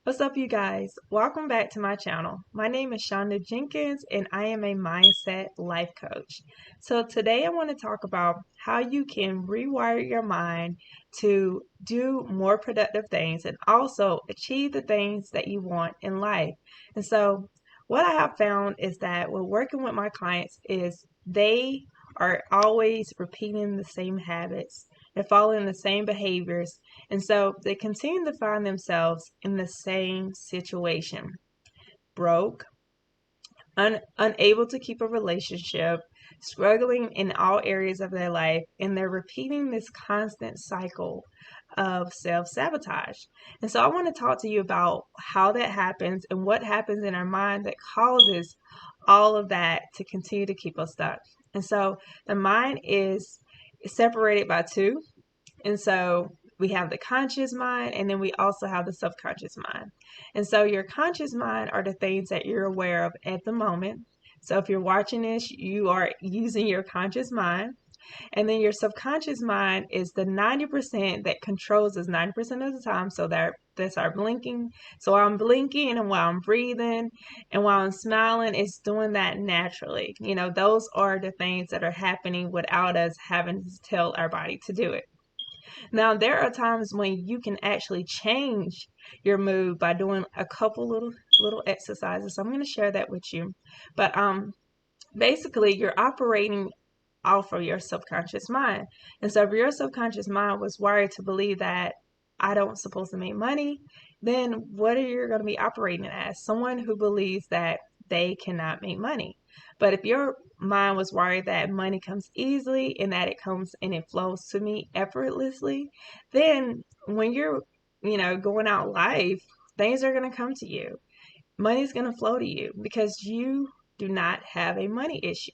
What's up, you guys? Welcome back to my channel. My name is Shunda Jenkins, and I am a mindset life coach. So, today I want to talk about how you can rewire your mind to do more productive things and also achieve the things that you want in life. And so, what I have found is that when working with my clients is they are always repeating the same habits. They're following the same behaviors, and so they continue to find themselves in the same situation: broke, unable to keep a relationship, struggling in all areas of their life, and they're repeating this constant cycle of self-sabotage. And so I want to talk to you about how that happens and what happens in our mind that causes all of that to continue to keep us stuck. And so the mind is separated by two. And so we have the conscious mind, and then we also have the subconscious mind. And so your conscious mind are the things that you're aware of at the moment. So if you're watching this, you are using your conscious mind. And then your subconscious mind is the 90% that controls us 90% of the time. So that's our blinking. So while I'm blinking and while I'm breathing and while I'm smiling, it's doing that naturally. Those are the things that are happening without us having to tell our body to do it. Now, there are times when you can actually change your mood by doing a couple little exercises. So I'm going to share that with you. But basically, you're operating off of your subconscious mind. And so if your subconscious mind was wired to believe that I don't supposed to make money, then what are you going to be operating as? Someone who believes that they cannot make money. But if your mind was worried that money comes easily and that it comes and it flows to me effortlessly, then when you're, going out life, things are going to come to you. Money's going to flow to you because you do not have a money issue.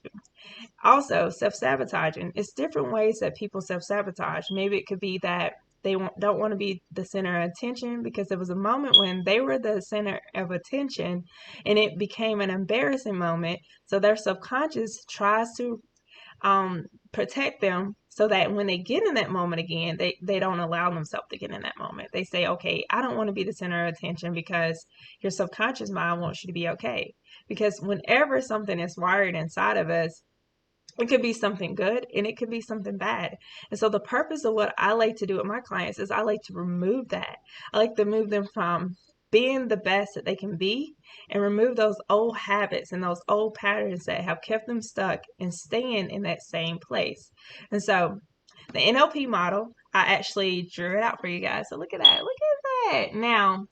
Also, self-sabotaging. It's different ways that people self-sabotage. Maybe it could be that they don't want to be the center of attention because there was a moment when they were the center of attention and it became an embarrassing moment. So their subconscious tries to protect them so that when they get in that moment again, they don't allow themselves to get in that moment. They say, okay, I don't want to be the center of attention because your subconscious mind wants you to be okay. Because whenever something is wired inside of us, it could be something good and it could be something bad. And so the purpose of what I like to do with my clients is I like to remove that. I like to move them from being the best that they can be and remove those old habits and those old patterns that have kept them stuck and staying in that same place. And so the NLP model, I actually drew it out for you guys. So look at that. Look at that. Now,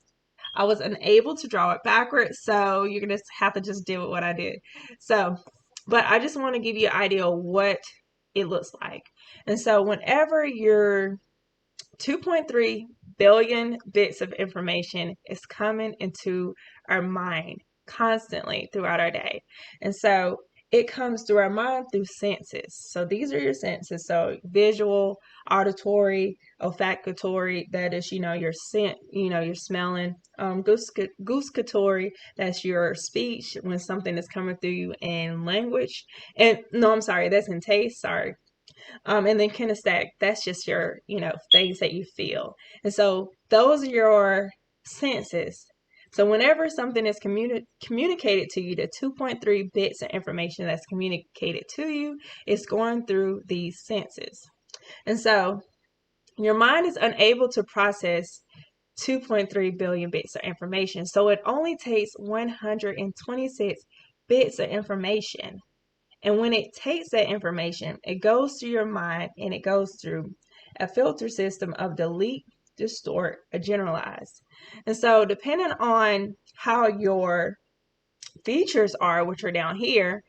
I was unable to draw it backwards, so you're going to have to just deal with what I did. So, but I just want to give you an idea of what it looks like. And so whenever your 2.3 billion bits of information is coming into our mind constantly throughout our day. And so it comes through our mind through senses. So these are your senses. So visual, auditory, olfactory, that is, your scent, you're smelling. Gustatory, that's your speech when something is coming through you in language. And no, I'm sorry, that's in taste. Sorry. And then kinesthetic, that's just your, things that you feel. And so those are your senses. So whenever something is communicated to you, the 2.3 bits of information that's communicated to you is going through these senses. And so your mind is unable to process 2.3 billion bits of information. So it only takes 126 bits of information. And when it takes that information, it goes to your mind and it goes through a filter system of delete, distort, or generalize. And so depending on how your features are, which are down here,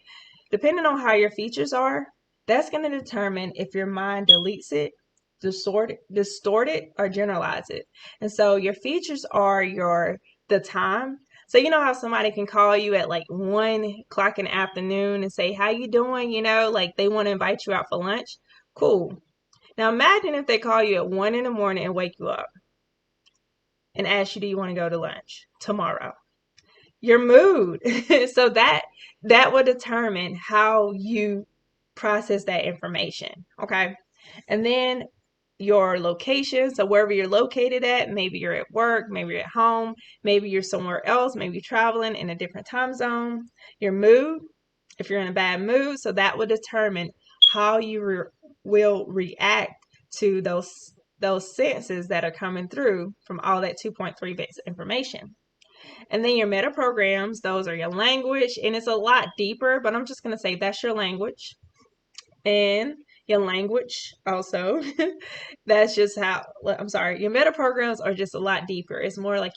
depending on how your features are, that's going to determine if your mind deletes it, distort it, or generalize it. And so your features are the time. So you know how somebody can call you at like 1 o'clock in the afternoon and say, how you doing? Like they want to invite you out for lunch. Cool. Now imagine if they call you at 1 in the morning and wake you up and ask you, do you want to go to lunch tomorrow? Your mood. So that will determine how you process that information. Okay. And then your location. So wherever you're located at, maybe you're at work, maybe you're at home, maybe you're somewhere else, maybe you're traveling in a different time zone. Your mood, if you're in a bad mood, so that will determine how you will react to those senses that are coming through from all that 2.3 bits of information. And then your meta programs, those are your language, and it's a lot deeper, but I'm just going to say that's your language. And your language also. That's just how, I'm sorry, your meta programs are just a lot deeper. It's more like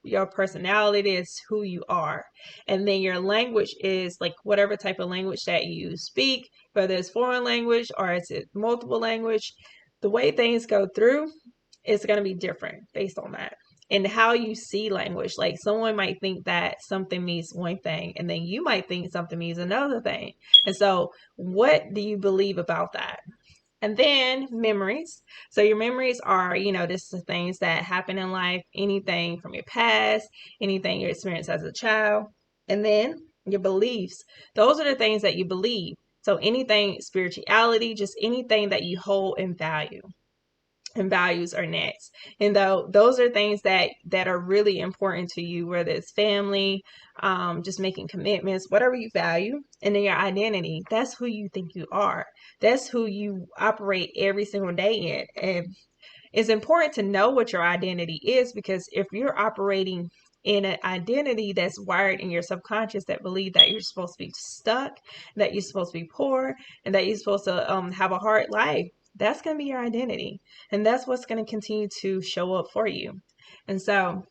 your personality is who you are. And then your language is like whatever type of language that you speak, whether it's foreign language or it's multiple language, the way things go through is going to be different based on that. And how you see language. Like someone might think that something means one thing, and then you might think something means another thing. And so, what do you believe about that? And then memories. So your memories are, just the things that happen in life, anything from your past, anything you experienced as a child. And then your beliefs. Those are the things that you believe. So anything spirituality, just anything that you hold in value. And values are next. And though those are things that are really important to you, whether it's family, just making commitments, whatever you value. And then your identity, that's who you think you are. That's who you operate every single day in. And it's important to know what your identity is, because if you're operating in an identity that's wired in your subconscious that believe that you're supposed to be stuck, that you're supposed to be poor, and that you're supposed to have a hard life, that's going to be your identity. And that's what's going to continue to show up for you. And so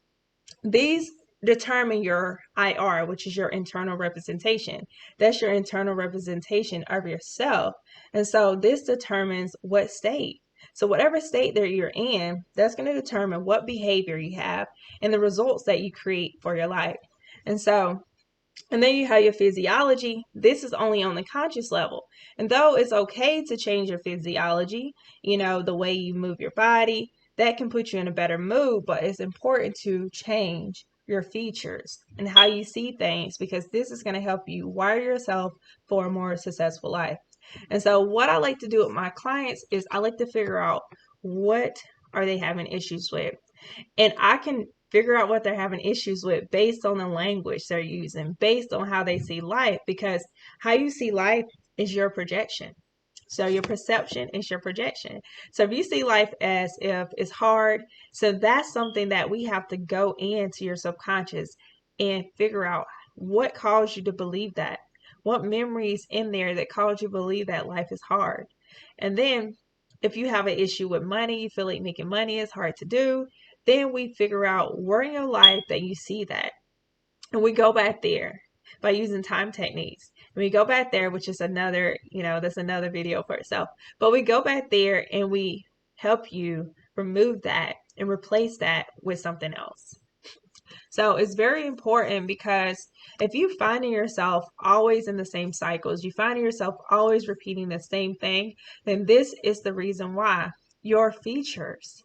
these determine your IR, which is your internal representation. That's your internal representation of yourself. And so this determines what state. So whatever state that you're in, that's going to determine what behavior you have and the results that you create for your life. And then you have your physiology. This is only on the conscious level. And though it's okay to change your physiology, the way you move your body, that can put you in a better mood, but it's important to change your features and how you see things, because this is going to help you wire yourself for a more successful life. And so what I like to do with my clients is I like to figure out what are they having issues with. And I can figure out what they're having issues with based on the language they're using, based on how they see life, because how you see life is your projection. So your perception is your projection. So if you see life as if it's hard, so that's something that we have to go into your subconscious and figure out what caused you to believe that. What memories in there that caused you to believe that life is hard. And then if you have an issue with money, you feel like making money is hard to do, then we figure out where in your life that you see that. And we go back there by using time techniques. And we go back there, which is another, that's another video for itself. But we go back there and we help you remove that and replace that with something else. So it's very important, because if you find yourself always in the same cycles, you find yourself always repeating the same thing, then this is the reason why your features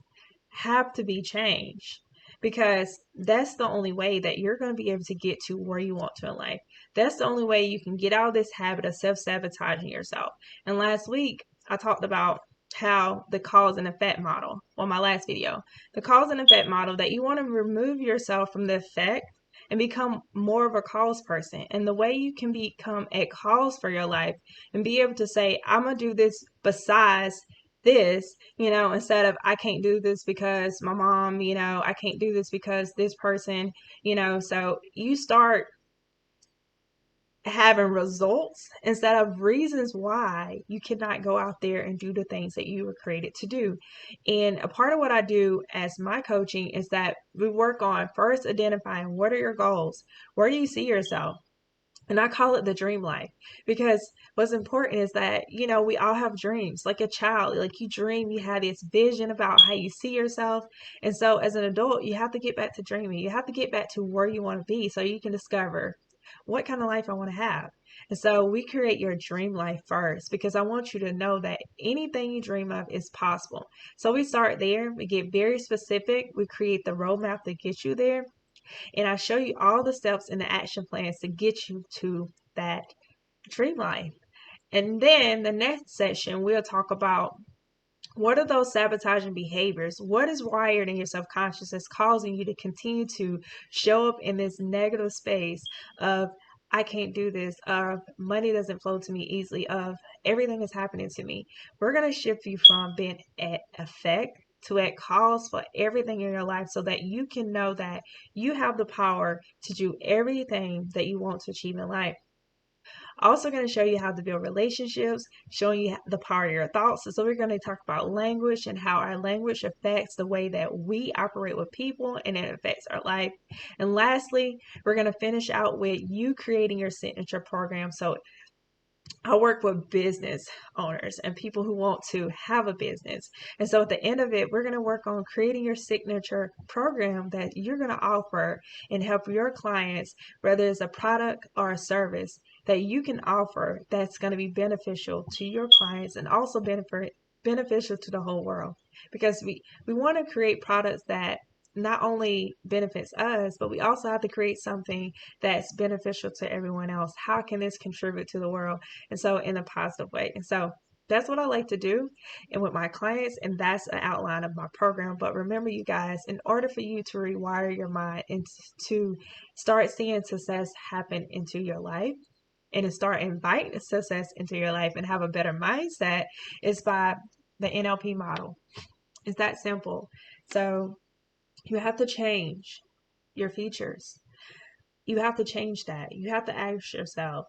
have to be changed, because that's the only way that you're going to be able to get to where you want to in life. That's the only way you can get out of this habit of self-sabotaging yourself. And last week, I talked about how the cause and effect model on my last video, the cause and effect model, that you want to remove yourself from the effect and become more of a cause person. And the way you can become a cause for your life and be able to say, I'm going to do this besides this, instead of I can't do this because my mom, I can't do this because this person, so you start having results instead of reasons why you cannot go out there and do the things that you were created to do. And a part of what I do as my coaching is that we work on first identifying what are your goals, where do you see yourself. And I call it the dream life, because what's important is that, we all have dreams. Like a child, like you dream, you have this vision about how you see yourself. And so as an adult, you have to get back to dreaming. You have to get back to where you want to be so you can discover what kind of life I want to have. And so we create your dream life first, because I want you to know that anything you dream of is possible. So we start there. We get very specific. We create the roadmap that gets you there. And I show you all the steps and the action plans to get you to that dream life. And then the next session, we'll talk about What are those sabotaging behaviors? What is wired in your subconscious that's causing you to continue to show up in this negative space of, I can't do this, of money doesn't flow to me easily, of everything is happening to me? We're going to shift you from being at effect to at cause for everything in your life so that you can know that you have the power to do everything that you want to achieve in life. Also going to show you how to build relationships, showing you the power of your thoughts. So we're going to talk about language and how our language affects the way that we operate with people and it affects our life. And lastly, we're going to finish out with you creating your signature program. So I work with business owners and people who want to have a business. And so at the end of it, we're going to work on creating your signature program that you're going to offer and help your clients, whether it's a product or a service that you can offer that's going to be beneficial to your clients and also beneficial to the whole world. Because we want to create products that not only benefits us, but we also have to create something that's beneficial to everyone else. How can this contribute to the world? And so in a positive way. And so that's what I like to do and with my clients, and that's an outline of my program. But remember, you guys, in order for you to rewire your mind and to start seeing success happen into your life and to start inviting success into your life and have a better mindset, is by the NLP model. It's that simple. So you have to change your features. You have to change that. You have to ask yourself,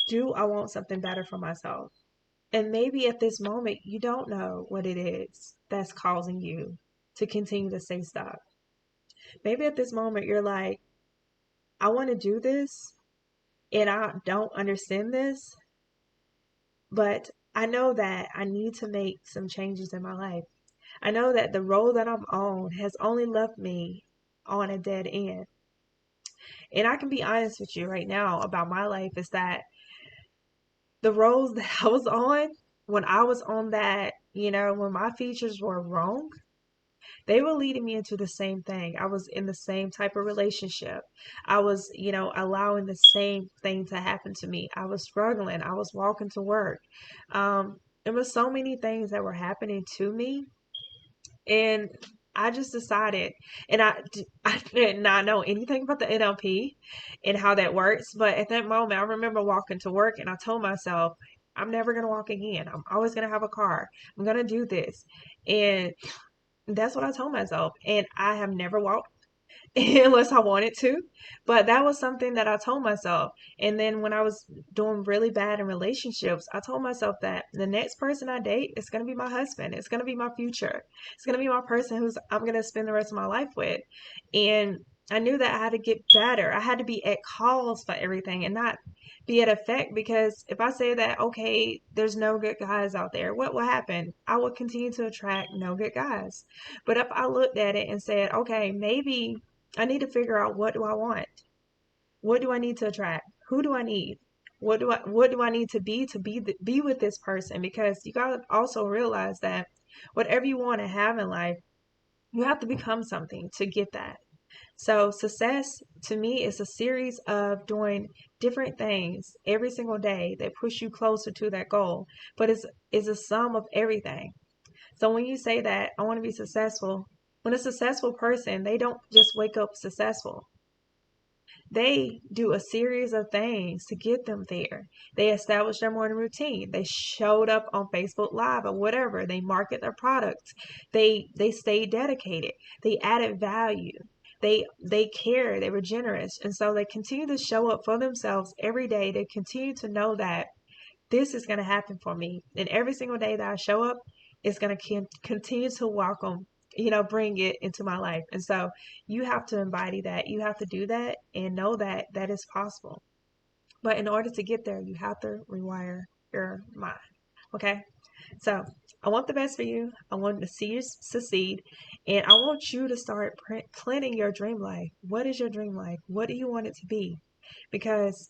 do I want something better for myself? And maybe at this moment, you don't know what it is that's causing you to continue to stay stuck. Maybe at this moment, you're like, I want to do this and I don't understand this, but I know that I need to make some changes in my life. I know that the road that I'm on has only left me on a dead end. And I can be honest with you right now about my life is that the roads that I was on, when I was on that, when my features were wrong, they were leading me into the same thing. I was in the same type of relationship. I was, allowing the same thing to happen to me. I was struggling. I was walking to work. There was so many things that were happening to me. And I just decided, and I did not know anything about the NLP and how that works. But at that moment, I remember walking to work and I told myself, I'm never going to walk again. I'm always going to have a car. I'm going to do this. And that's what I told myself. And I have never walked unless I wanted to. But that was something that I told myself. And then when I was doing really bad in relationships, I told myself that the next person I date is going to be my husband. It's going to be my future. It's going to be my person who's I'm going to spend the rest of my life with. And I knew that I had to get better. I had to be at cause for everything and not be at effect, because if I say that, okay, there's no good guys out there, what will happen? I will continue to attract no good guys. But if I looked at it and said, okay, maybe I need to figure out, what do I want? What do I need to attract? Who do I need? What do I need to be with this person? Because you gotta also realize that whatever you want to have in life, you have to become something to get that. So success to me is a series of doing different things every single day that push you closer to that goal. But it's a sum of everything. So when you say that I want to be successful, when a successful person, they don't just wake up successful. They do a series of things to get them there. They establish their morning routine. They showed up on Facebook Live or whatever. They market their products. They stayed dedicated. They added value. They care. They were generous. And so they continue to show up for themselves every day. They continue to know that this is going to happen for me. And every single day that I show up, it's going to continue to welcome, bring it into my life. And so you have to embody that. You have to do that and know that that is possible. But in order to get there, you have to rewire your mind. Okay? So I want the best for you. I want to see you succeed. And I want you to start planning your dream life. What is your dream life? What do you want it to be? Because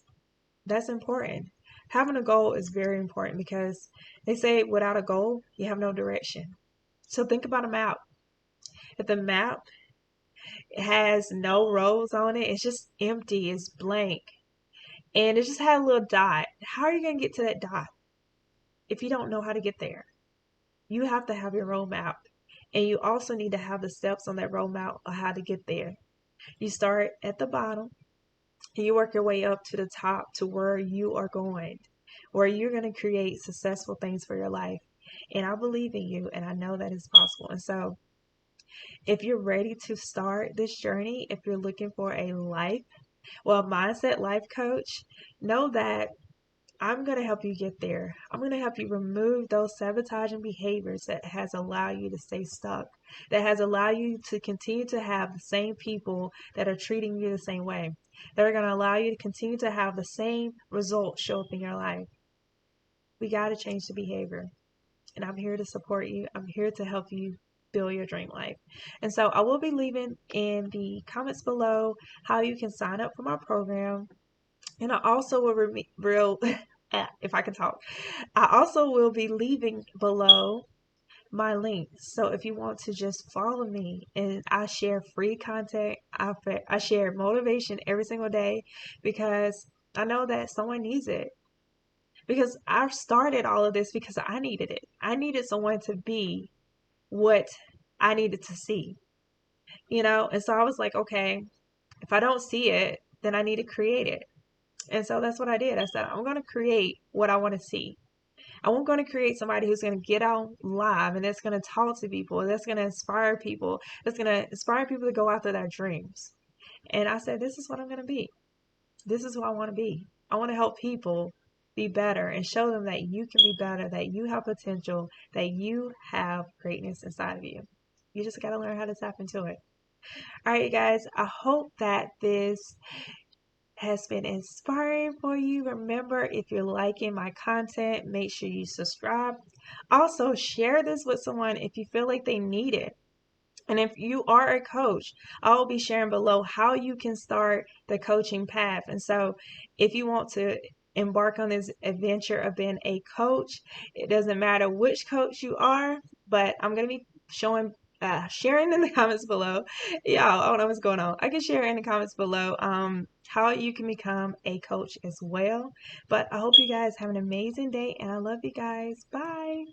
that's important. Having a goal is very important, because they say without a goal, you have no direction. So think about a map. If the map has no roads on it, it's just empty, it's blank, and it just had a little dot, how are you going to get to that dot if you don't know how to get there? you have to have your roadmap. And you also need to have the steps on that roadmap of how to get there. You start at the bottom and you work your way up to the top to where you are going, where you're going to create successful things for your life. And I believe in you and I know that it's possible. And so if you're ready to start this journey, if you're looking for a mindset life coach, know that I'm going to help you get there. I'm going to help you remove those sabotaging behaviors that has allowed you to stay stuck, that has allowed you to continue to have the same people that are treating you the same way, that are going to allow you to continue to have the same results show up in your life. We got to change the behavior. And I'm here to support you. I'm here to help you build your dream life. And so I will be leaving in the comments below how you can sign up for my program. And I also will if I can talk, I also will be leaving below my links. So if you want to just follow me, and I share free content, I share motivation every single day because I know that someone needs it. Because I started all of this because I needed it. I needed someone to be what I needed to see, And so I was like, okay, if I don't see it, then I need to create it. And so that's what I did. I said, I'm going to create what I want to see. I'm going to create somebody who's going to get out live and that's going to talk to people, that's going to inspire people, that's going to inspire people to go after their dreams. And I said, this is what I'm going to be. This is who I want to be. I want to help people be better and show them that you can be better, that you have potential, that you have greatness inside of you. You just got to learn how to tap into it. All right, you guys, I hope that this has been inspiring for you. Remember, if you're liking my content, make sure you subscribe. Also, share this with someone if you feel like they need it. And if you are a coach, I'll be sharing below how you can start the coaching path. And so if you want to embark on this adventure of being a coach, it doesn't matter which coach you are, but I'm going to be sharing in the comments below. Yeah, I don't know what's going on. I can share in the comments below how you can become a coach as well. But I hope you guys have an amazing day and I love you guys. Bye.